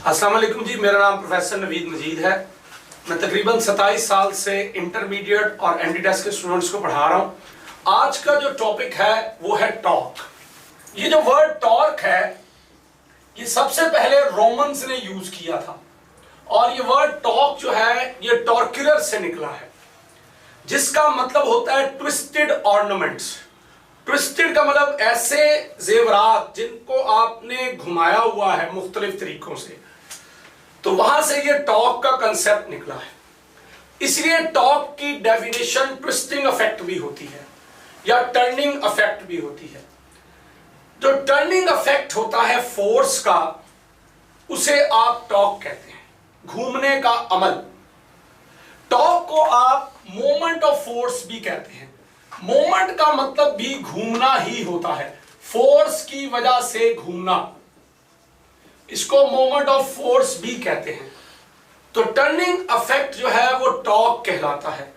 अस्सलाम वालेकुम जी, मेरा नाम प्रोफेसर नवीद मजीद है। मैं तकरीबन 27 साल से इंटरमीडिएट और एमडी टेस्ट के स्टूडेंट्स को पढ़ा रहा हूँ। आज का जो टॉपिक है वो है टॉर्क। ये जो वर्ड टॉर्क है ये सबसे पहले रोमन्स ने यूज किया था और ये वर्ड टॉर्क जो है ये टॉर्क्यूलर से निकला है, जिसका मतलब होता है ट्विस्टेड ऑर्नामेंट्स। ट्विस्टेड का मतलब ऐसे जेवरात जिनको आपने घुमाया हुआ है मुख्तलिफ तरीकों से, तो वहां से ये टॉर्क का कंसेप्ट निकला है। इसलिए टॉर्क की डेफिनेशन ट्विस्टिंग इफेक्ट भी होती है या टर्निंग इफेक्ट भी होती है। जो टर्निंग इफेक्ट होता है फोर्स का उसे आप टॉर्क कहते हैं, घूमने का अमल। टॉर्क को आप मोमेंट ऑफ फोर्स भी कहते हैं। मोमेंट का मतलब भी घूमना ही होता है, फोर्स की वजह से घूमना, इसको मोमेंट ऑफ फोर्स भी कहते हैं। तो टर्निंग इफेक्ट जो है वो टॉर्क कहलाता है।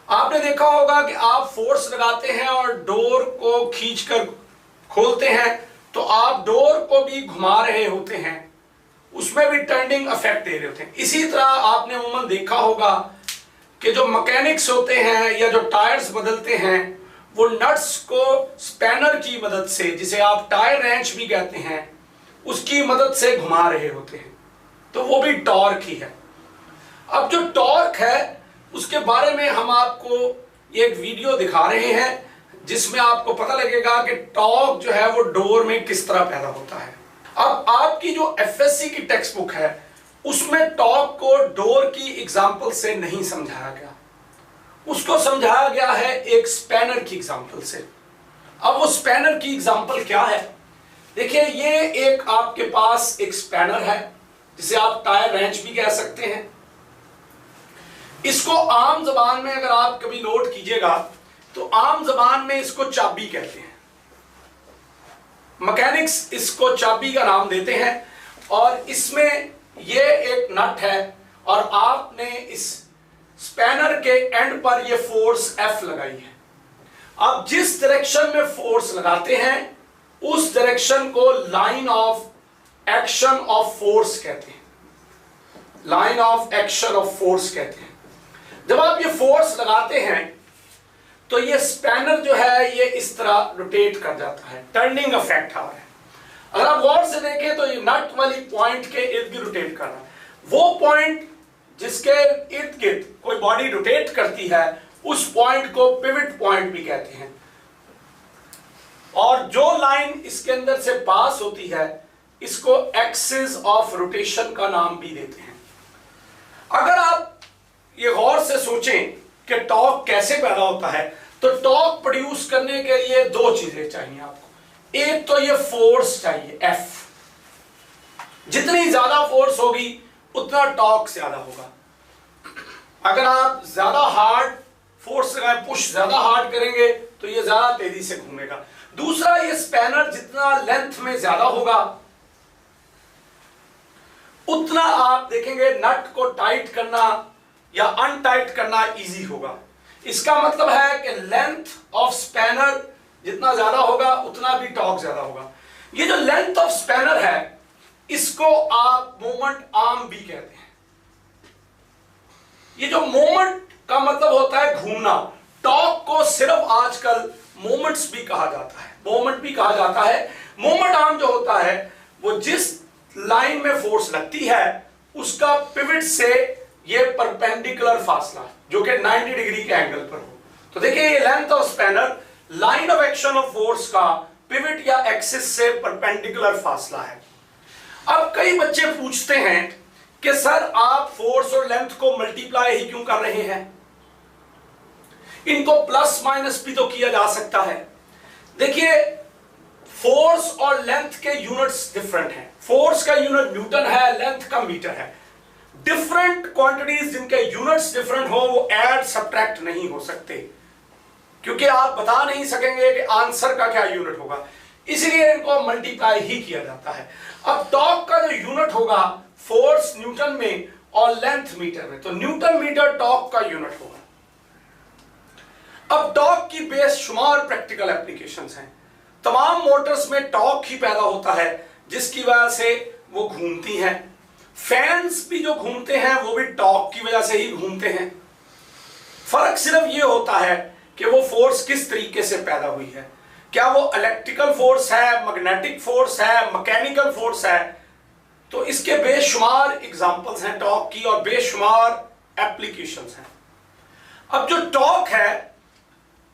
आपने देखा होगा कि आप फोर्स लगाते हैं और डोर को खींचकर खोलते हैं तो आप डोर को भी घुमा रहे होते हैं, उसमें भी टर्निंग इफेक्ट दे रहे होते हैं। इसी तरह आपने अमूमन देखा होगा कि जो मैकेनिक्स होते हैं या जो टायर्स बदलते हैं वो नट्स को स्पैनर की मदद से, जिसे आप टायर रेंच भी कहते हैं, उसकी मदद से घुमा रहे होते हैं, तो वो भी टॉर्क ही है। अब जो टॉर्क है उसके बारे में हम आपको एक वीडियो दिखा रहे हैं जिसमें आपको पता लगेगा कि टॉर्क जो है वो डोर में किस तरह पैदा होता है। अब आपकी जो एफएससी की टेक्स्ट बुक है उसमें टॉर्क को डोर की एग्जाम्पल से नहीं समझाया गया, उसको समझाया गया है एक स्पैनर की एग्जाम्पल से। अब वो स्पैनर की एग्जाम्पल क्या है? देखिए, ये एक आपके पास एक स्पैनर है जिसे आप टायर रेंच भी कह सकते हैं। इसको आम जबान में अगर आप कभी नोट कीजिएगा तो आम जबान में इसको चाबी कहते हैं। मैकेनिक्स इसको चाबी का नाम देते हैं और इसमें ये एक नट है और आपने इस स्पैनर के एंड पर ये फोर्स F लगाई है। अब जिस डायरेक्शन में फोर्स लगाते हैं उस डायरेक्शन को line of action of force कहते हैं, line of action of force कहते हैं। जब आप ये फोर्स लगाते हैं तो ये स्पैनर जो है ये इस तरह रोटेट कर जाता है, टर्निंग इफेक्ट आ रहा है। अगर आप गौर से देखें तो ये नट वाली पॉइंट के इर्द गिर्द रोटेट कर रहा है। वो पॉइंट जिसके इर्द गिर्द कोई बॉडी रोटेट करती है उस पॉइंट को पिवट पॉइंट भी कहते हैं, और जो लाइन इसके अंदर से पास होती है इसको एक्सिस ऑफ रोटेशन का नाम भी देते हैं। अगर आप ये गौर से सोचें कि टॉर्क कैसे पैदा होता है तो टॉर्क प्रोड्यूस करने के लिए दो चीजें चाहिए आपको। एक तो ये फोर्स चाहिए F, जितनी ज्यादा फोर्स होगी उतना टॉर्क ज्यादा होगा। अगर आप ज्यादा हार्ड फोर्स लगाएं, पुश ज्यादा हार्ड करेंगे तो ये ज्यादा तेजी से घूमेगा। दूसरा, ये स्पैनर जितना लेंथ में ज्यादा होगा उतना आप देखेंगे नट को टाइट करना या अनटाइट करना इजी होगा। इसका मतलब है कि लेंथ ऑफ स्पैनर जितना ज्यादा होगा उतना भी टॉर्क ज्यादा होगा। ये जो लेंथ ऑफ स्पैनर है इसको आप मोमेंट आर्म भी कहते हैं। ये जो मोमेंट का मतलब होता है घूमना, टॉर्क को सिर्फ आजकल मोमेंट्स भी कहा जाता है, मोमेंट भी कहा जाता है। मोमेंट आर्म जो होता है वो जिस लाइन में फोर्स लगती है उसका पिवट से ये परपेंडिकुलर फासला जो कि 90 डिग्री के एंगल पर हो। तो देखिए, ये length of spanner line of action of force का पिवट या एक्सिस से परपेंडिकुलर फासला है। अब कई बच्चे पूछते हैं कि सर आप फोर्स और लेंथ को मल्टीप्लाई ही क्यों कर रहे हैं, इनको प्लस माइनस भी तो किया जा सकता है। देखिए, फोर्स और लेंथ के यूनिट्स डिफरेंट हैं। फोर्स का यूनिट न्यूटन है, लेंथ का मीटर है। डिफरेंट क्वांटिटीज जिनके यूनिट्स डिफरेंट हो वो ऐड सब्ट्रैक्ट नहीं हो सकते, क्योंकि आप बता नहीं सकेंगे कि आंसर का क्या यूनिट होगा, इसलिए इनको मल्टीप्लाई ही किया जाता है। अब टॉर्क का जो यूनिट होगा फोर्स न्यूटन में और लेंथ मीटर में, तो न्यूटन मीटर टॉर्क का यूनिट होगा। अब टॉर्क की बेशुमार प्रैक्टिकल एप्लीकेशंस हैं। तमाम मोटर्स में टॉर्क ही पैदा होता है जिसकी वजह से वो घूमती हैं। फैंस भी जो घूमते हैं वो भी टॉर्क की वजह से ही घूमते हैं। फर्क सिर्फ ये होता है कि वो फोर्स किस तरीके से पैदा हुई है, क्या वो इलेक्ट्रिकल फोर्स है, मैग्नेटिक फोर्स है, मैकेनिकल फोर्स है। तो इसके बेशुमार एग्जांपल्स हैं टॉर्क की और बेशुमार एप्लीकेशंस हैं। अब जो टॉर्क है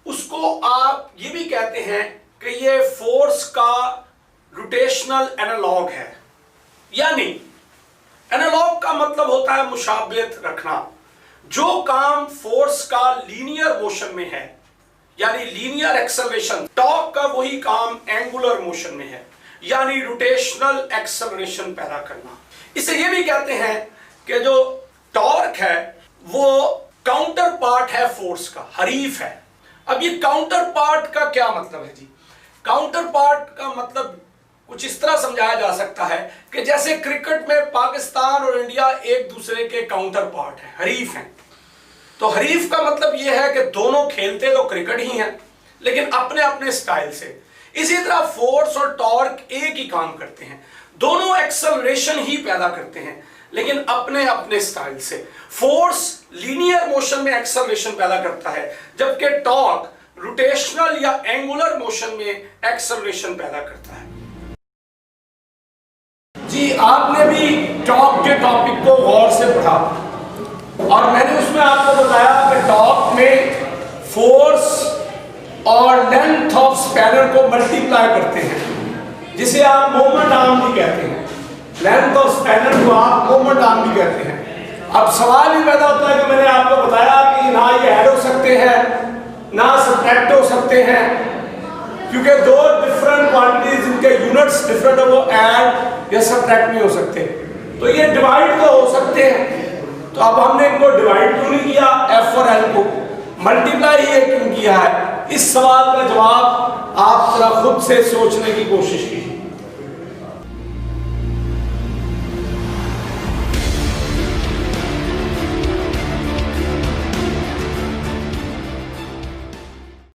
उसको आप ये भी कहते हैं कि ये फोर्स का रोटेशनल एनालॉग है। यानी एनालॉग का मतलब होता है मुशाबियत रखना। जो काम फोर्स का लीनियर मोशन में है यानी लीनियर एक्सेलरेशन, टॉर्क का वही काम एंगुलर मोशन में है यानी रोटेशनल एक्सेलरेशन पैदा करना। इसे ये भी कहते हैं कि जो टॉर्क है वो काउंटर पार्ट है फोर्स का, हरीफ है। अब ये काउंटर पार्ट का क्या मतलब है जी? काउंटर पार्ट का मतलब कुछ इस तरह समझाया जा सकता है कि जैसे क्रिकेट में पाकिस्तान और इंडिया एक दूसरे के काउंटर पार्ट है, हरीफ हैं। तो हरीफ का मतलब यह है कि दोनों खेलते तो क्रिकेट ही हैं लेकिन अपने अपने स्टाइल से। इसी तरह फोर्स और टॉर्क एक ही काम करते हैं, दोनों एक्सेलरेशन ही पैदा करते हैं लेकिन अपने अपने स्टाइल से। फोर्स लीनियर मोशन में एक्सेलरेशन पैदा करता है जबकि टॉर्क रोटेशनल या एंगुलर मोशन में एक्सेलरेशन पैदा करता है। जी, आपने भी टॉर्क के टॉपिक को गौर से पढ़ा और मैंने उसमें आपको बताया कि टॉर्क में फोर्स और लेंथ ऑफ स्पैनर को मल्टीप्लाई करते हैं जिसे आप मोमेंट आर्म भी कहते हैं। लेंथ ऑफ स्पैनर को आप मोमेंट आर्म भी कहते हैं। अब सवाल ही पैदा होता है कि मैंने आपको बताया कि ना ये ऐड हो सकते हैं ना सब्ट्रैक्ट हो सकते हैं, क्योंकि दो डिफरेंट क्वांटिटीज जिनके यूनिट्स डिफरेंट है वो ऐड या सब्ट्रैक्ट नहीं हो सकते। तो ये डिवाइड तो हो सकते हैं, तो अब हमने इनको डिवाइड क्यों नहीं किया, एफ और एल को मल्टीप्लाई ही क्यों किया है? इस सवाल का जवाब आप जरा खुद से सोचने की कोशिश कीजिए।